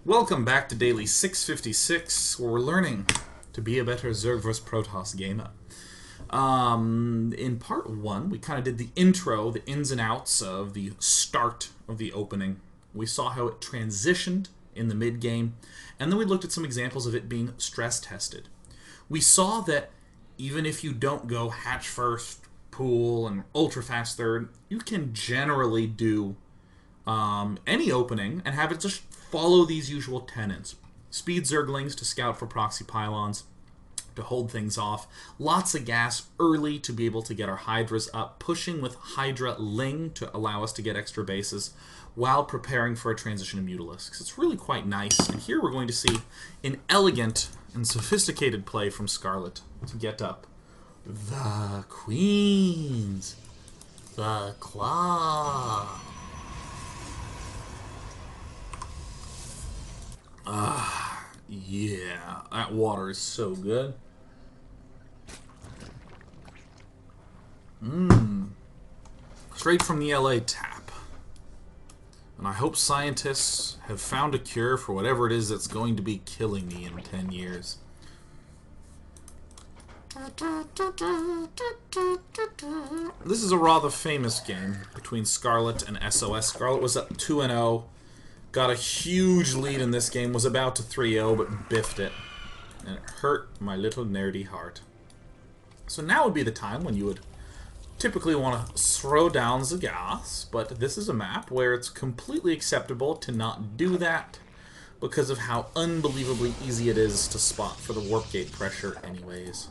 Welcome back to Daily 656, where we're learning to be a better Zerg vs. Protoss gamer. In part 1, we kind of did the intro, the ins and outs of the start of the opening. We saw how it transitioned in the mid-game, and then we looked at some examples of it being stress-tested. We saw that even if you don't go hatch first, pool, and ultra-fast third, you can generally do any opening and have it just follow these usual tenets. Speed Zerglings to scout for proxy pylons, to hold things off. Lots of gas early to be able to get our Hydras up. Pushing with Hydra Ling to allow us to get extra bases while preparing for a transition to Mutalisks. It's really quite nice. And here we're going to see an elegant and sophisticated play from Scarlett to get up the Queens. The Claw. Yeah, that water is so good. Straight from the LA tap. And I hope scientists have found a cure for whatever it is that's going to be killing me in 10 years. This is a rather famous game between Scarlett and SOS. Scarlett was up 2-0. Got a huge lead in this game, was about to 3-0, but biffed it. And it hurt my little nerdy heart. So now would be the time when you would typically want to throw down the gas, but this is a map where it's completely acceptable to not do that because of how unbelievably easy it is to spot for the warp gate pressure anyways.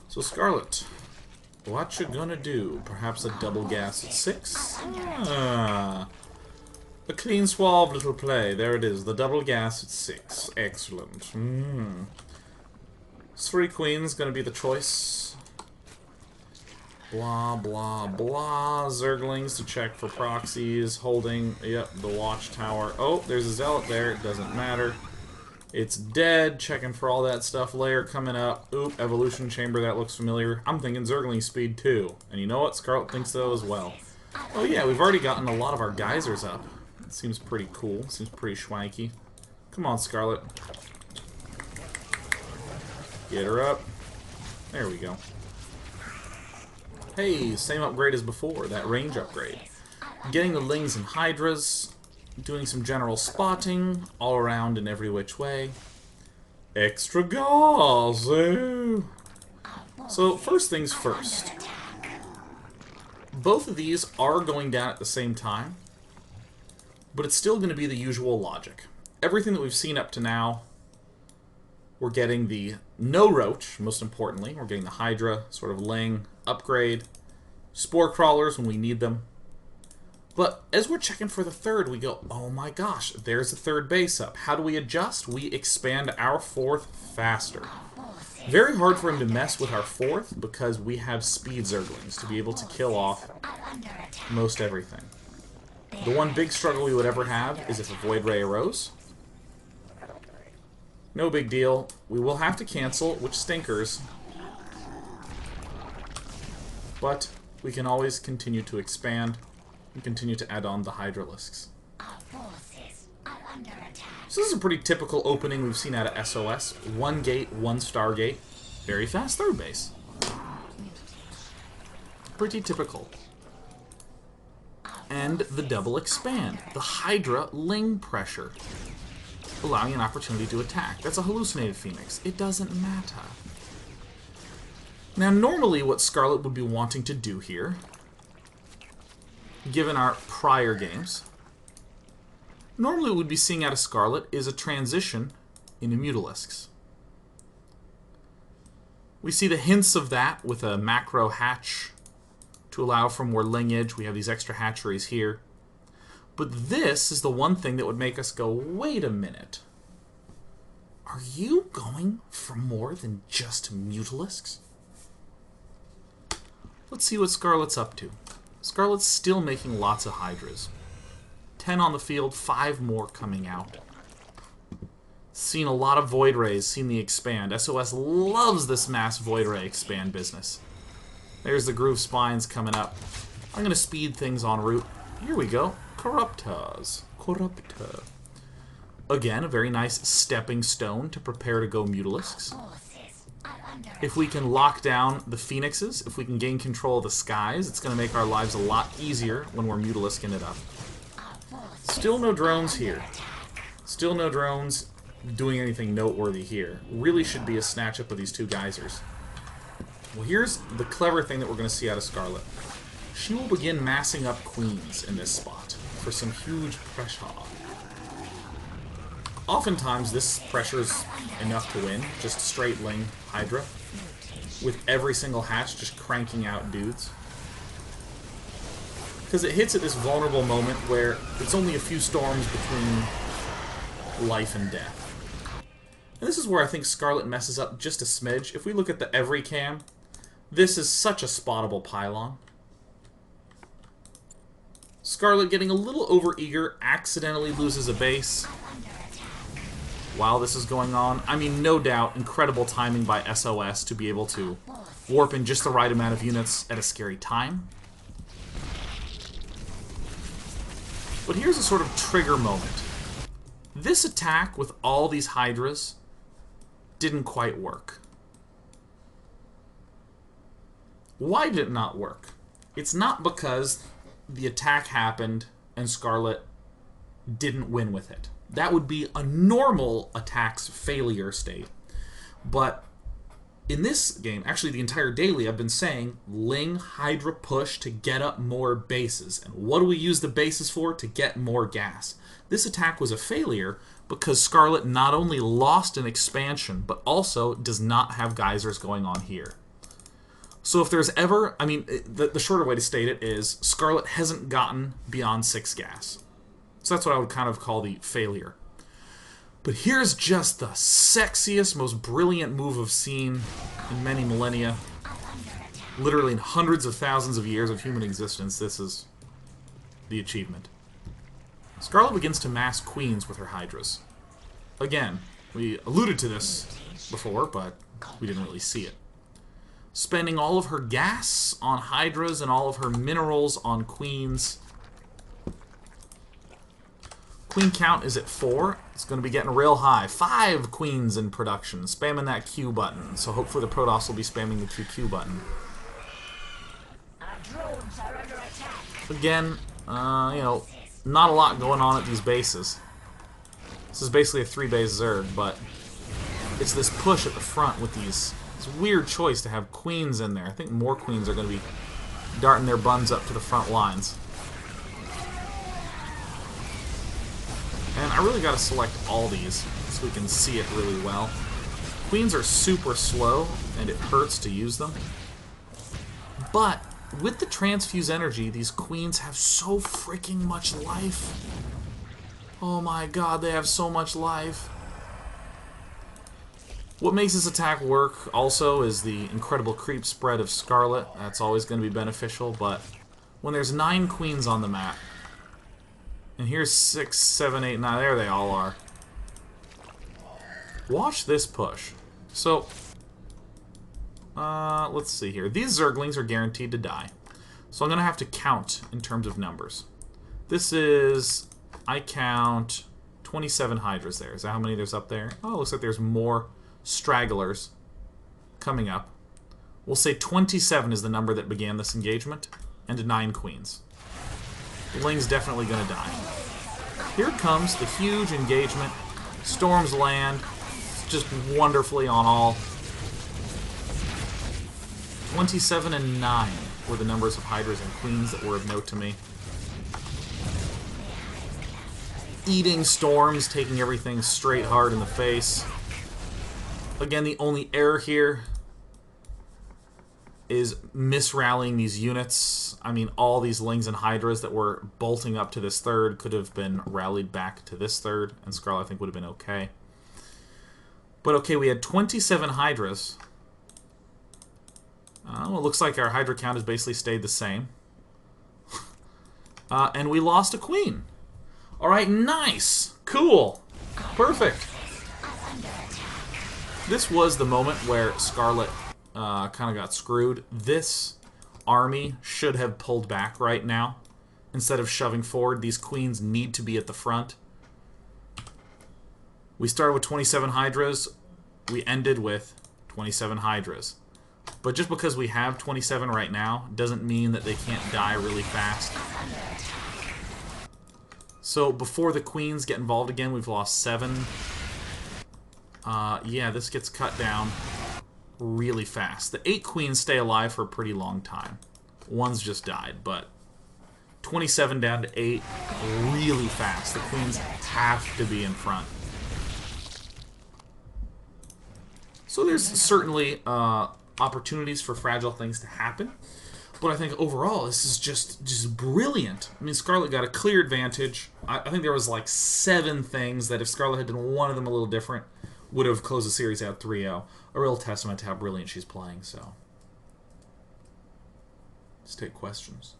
So Scarlett, what you gonna do? Perhaps a double gas at 6? A clean suave little play. There it is, the double gas at 6. Excellent. 3 queens gonna be the choice. Blah, blah, blah. Zerglings to check for proxies. Holding, yep, the watchtower. Oh, there's a zealot there. It doesn't matter. It's dead, checking for all that stuff. Layer coming up. Oop, evolution chamber, that looks familiar. I'm thinking Zergling speed too. And you know what? Scarlett thinks so as well. Oh yeah, we've already gotten a lot of our geysers up. It seems pretty cool. Seems pretty schwanky. Come on, Scarlett. Get her up. There we go. Hey, same upgrade as before, that range upgrade. Getting the Lings and Hydras. Doing some general spotting, all around in every which way. Extra gas! So, first things first. Both of these are going down at the same time, but it's still going to be the usual logic. Everything that we've seen up to now, we're getting the No Roach, most importantly. We're getting the Hydra, sort of Ling, upgrade, Spore Crawlers when we need them. But as we're checking for the third, we go, oh my gosh, there's a third base up. How do we adjust? We expand our fourth faster. Very hard for him to mess with our fourth because we have speed Zerglings to be able to kill off most everything. The one big struggle we would ever have is if a Void Ray arose. No big deal. We will have to cancel, which stinkers. But we can always continue to expand. And continue to add on the Hydralisks. So this is a pretty typical opening we've seen out of SOS. 1 gate, 1 Stargate. Very fast third base. Pretty typical. And the double expand. The Hydra Ling pressure. Allowing an opportunity to attack. That's a hallucinated Phoenix. It doesn't matter. Now normally what Scarlett would be wanting to do here, given our prior games, normally what we'd be seeing out of Scarlett is a transition into Mutalisks. We see the hints of that with a macro hatch to allow for more lineage. We have these extra hatcheries here. But this is the one thing that would make us go, wait a minute. Are you going for more than just Mutalisks? Let's see what Scarlett's up to. Scarlett's still making lots of Hydras. 10 on the field, 5 more coming out. Seen a lot of Void Rays, seen the expand. SOS loves this mass Void Ray expand business. There's the groove spines coming up. I'm going to speed things en route. Here we go. Corruptors. Corruptor. Again, a very nice stepping stone to prepare to go Mutalisks. If we can lock down the Phoenixes, if we can gain control of the skies, it's going to make our lives a lot easier when we're Mutalisking it up. Still no drones here. Still no drones doing anything noteworthy here. Really should be a snatch up of these two geysers. Well, here's the clever thing that we're going to see out of Scarlett. She will begin massing up queens in this spot for some huge pressure. Oftentimes, this pressure's enough to win. Just straight Ling Hydra. With every single hatch just cranking out dudes. Because it hits at this vulnerable moment where it's only a few storms between life and death. And this is where I think Scarlett messes up just a smidge. If we look at the every cam, this is such a spottable pylon. Scarlett getting a little overeager, accidentally loses a base while this is going on. I mean, no doubt, incredible timing by SOS to be able to warp in just the right amount of units at a scary time. But here's a sort of trigger moment. This attack with all these Hydras didn't quite work. Why did it not work? It's not because the attack happened and Scarlett didn't win with it. That would be a normal attack's failure state. But in this game, actually the entire daily, I've been saying Ling Hydra push to get up more bases. And what do we use the bases for? To get more gas. This attack was a failure because Scarlett not only lost an expansion, but also does not have geysers going on here. So if there's ever, I mean, the shorter way to state it is Scarlett hasn't gotten beyond 6 gas. So that's what I would kind of call the failure. But here's just the sexiest, most brilliant move I've seen in many millennia. Literally in hundreds of thousands of years of human existence, this is the achievement. Scarlett begins to mass queens with her Hydras. Again, we alluded to this before, but we didn't really see it. Spending all of her gas on Hydras and all of her minerals on queens. Queen count is at 4. It's going to be getting real high. 5 queens in production. Spamming that Q button. So hopefully the Protoss will be spamming the QQ button. Again, you know, not a lot going on at these bases. This is basically a 3-base Zerg, but it's this push at the front with these. It's a weird choice to have queens in there. I think more queens are going to be darting their buns up to the front lines. And I really got to select all these so we can see it really well. Queens are super slow, and it hurts to use them. But with the transfuse energy, these queens have so freaking much life. Oh my god, they have so much life. What makes this attack work also is the incredible creep spread of Scarlett. That's always going to be beneficial, but when there's 9 queens on the map, and here's 6, 7, 8, 9. There they all are. Watch this push. So, let's see here. These Zerglings are guaranteed to die. So I'm going to have to count in terms of numbers. This is, I count 27 Hydras there. Is that how many there's up there? Oh, it looks like there's more stragglers coming up. We'll say 27 is the number that began this engagement, and 9 queens. The Ling's definitely going to die. Here comes the huge engagement. Storms land. It's just wonderfully on all. 27 and 9 were the numbers of Hydras and Queens that were of note to me. Eating storms, taking everything straight hard in the face. Again, the only error here is misrallying these units. I mean, all these Lings and Hydras that were bolting up to this third could have been rallied back to this third, and Scarlet, I think, would have been okay. But okay, we had 27 Hydras. Well, it looks like our Hydra count has basically stayed the same. And we lost a Queen. Alright, nice! Cool! Perfect! This was the moment where Scarlet kind of got screwed. This army should have pulled back right now. Instead of shoving forward, these queens need to be at the front. We started with 27 Hydras. We ended with 27 Hydras. But just because we have 27 right now doesn't mean that they can't die really fast. So before the queens get involved again, we've lost 7. Yeah, this gets cut down really fast. The 8 queens stay alive for a pretty long time. One's just died, but 27 down to 8 really fast. The queens have to be in front. So there's certainly opportunities for fragile things to happen. But I think overall, this is just brilliant. I mean, Scarlett got a clear advantage. I think there was like 7 things that if Scarlett had done one of them a little different, would have closed the series out 3-0. A real testament to how brilliant she's playing, so. Let's take questions.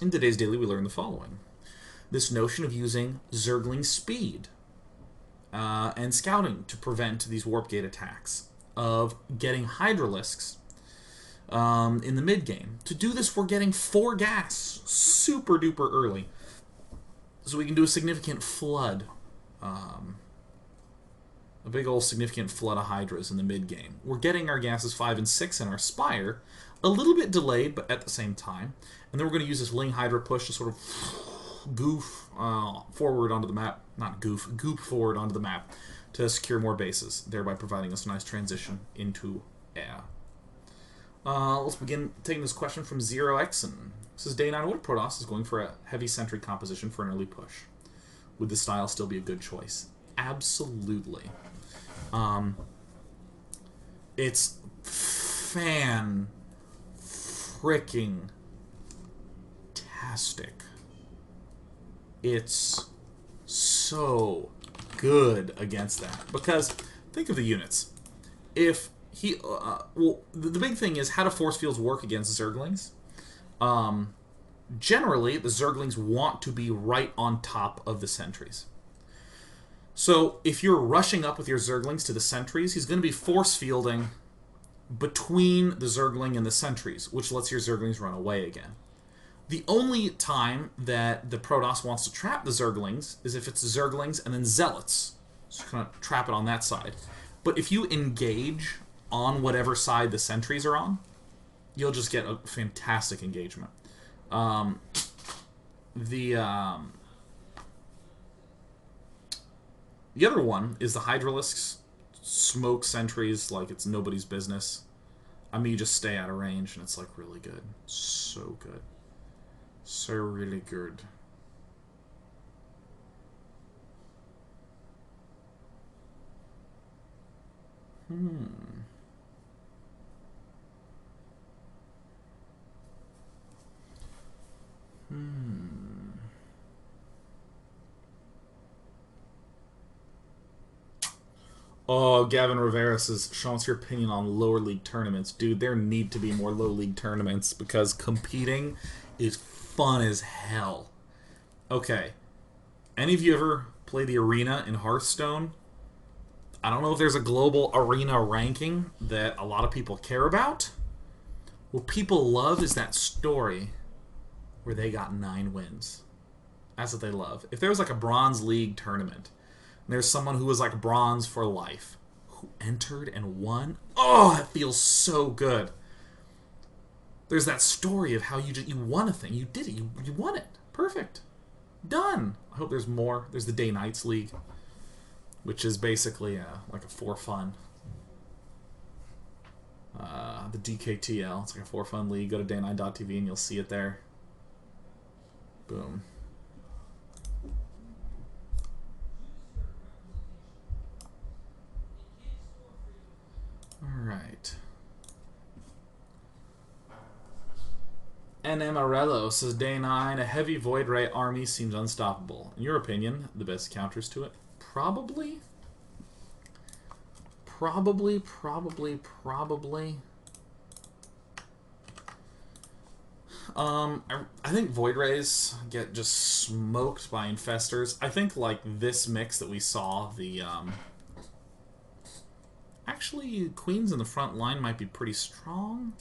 In today's daily, we learned the following. This notion of using Zergling speed and scouting to prevent these warp gate attacks, of getting Hydralisks in the mid-game. To do this, we're getting 4 gas super duper early. So we can do a significant flood. A big old significant flood of Hydras in the mid-game. We're getting our gases 5 and 6 in our Spire. A little bit delayed, but at the same time. And then we're going to use this Ling Hydra push to sort of goof forward onto the map. Not goof, goop forward onto the map to secure more bases, thereby providing us a nice transition into air. Let's begin taking this question from Zero Xen. This is Day 9. What Protoss is going for a heavy sentry composition for an early push? Would this style still be a good choice? Absolutely. It's fan-fricking-tastic. It's so good against that. Because, think of the units. If he... well, the big thing is how do force fields work against Zerglings. Generally, the Zerglings want to be right on top of the sentries. So, if you're rushing up with your Zerglings to the sentries, he's going to be force fielding between the Zergling and the sentries, which lets your Zerglings run away again. The only time that the Protoss wants to trap the Zerglings is if it's Zerglings and then Zealots. So kind of trap it on that side. But if you engage on whatever side the sentries are on, you'll just get a fantastic engagement. The other one is the Hydralisks smoke sentries like it's nobody's business. I mean, you just stay out of range and it's like really good. So good. So really good. Oh, Gavin Rivera says, Sean, what's your opinion on lower league tournaments? Dude, there need to be more low league tournaments because competing is fun as hell. Okay. Any of you ever play the arena in Hearthstone? I don't know if there's a global arena ranking that a lot of people care about. What people love is that story where they got 9 wins. That's what they love. If there was like a Bronze League tournament, and there's someone who was like bronze for life, who entered and won, oh, it feels so good. There's that story of how you won a thing. You did it. You won it. Perfect. Done. I hope there's more. There's the Day Nights League, which is basically like a for fun. The DKTL. It's like a for fun league. Go to day9.tv and you'll see it there. Boom. Alright. NM Arello says, Day 9, a heavy Void Ray army seems unstoppable. In your opinion, the best counters to it? Probably. Probably. I think Void Rays get just smoked by Infestors. I think, like, this mix that we saw, the actually, queens in the front line might be pretty strong.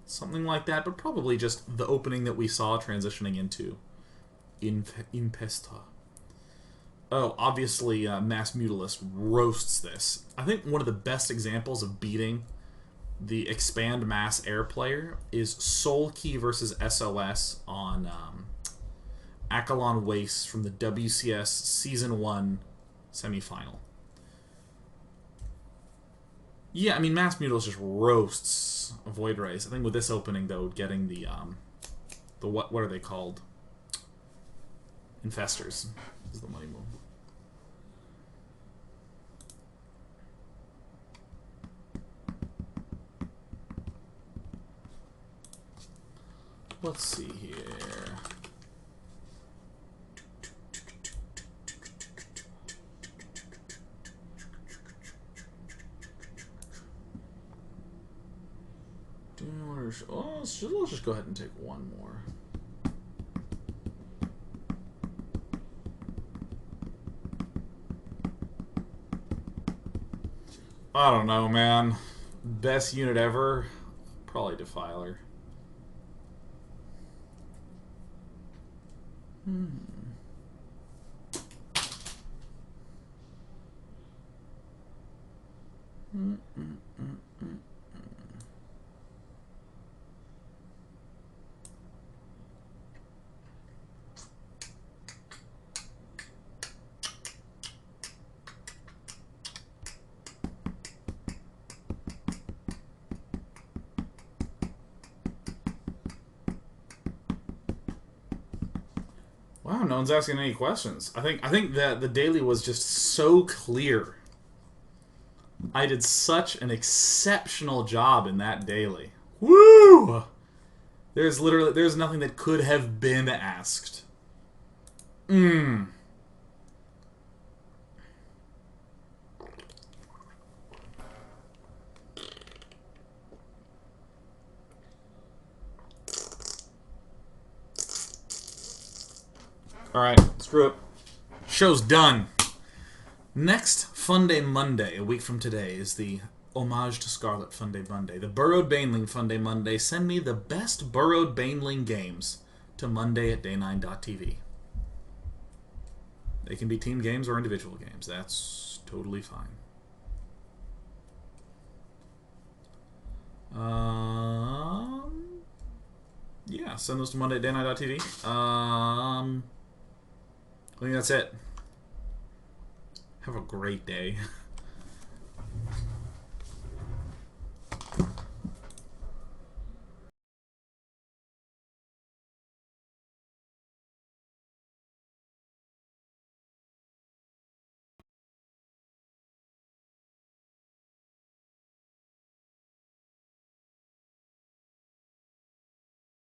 Something like that, but probably just the opening that we saw transitioning into Impesta. Oh, obviously, Mass Mutalist roasts this. I think one of the best examples of beating the Expand Mass Air player is Soul Key versus SOS on Akalon Waste from the WCS Season 1 semifinal. Yeah, I mean, Mass Mutalist just roasts Void Rays. I think with this opening, though, getting the what are they called? Infestors is the money move. Let's see here. Oh, let's just go ahead and take one more. I don't know, man. Best unit ever? Probably Defiler. Wow, no one's asking any questions. I think that the daily was just so clear. I did such an exceptional job in that daily. Woo! There's nothing that could have been asked. Alright, screw it. Show's done. Next Fun Day Monday, a week from today, is the Homage to Scarlett Fun Day Monday. The Burrowed Baneling Fun Day Monday. Send me the best Burrowed Baneling games to monday@day9.tv. They can be team games or individual games. That's totally fine. Yeah, send those to monday@day9.tv. I think that's it. Have a great day.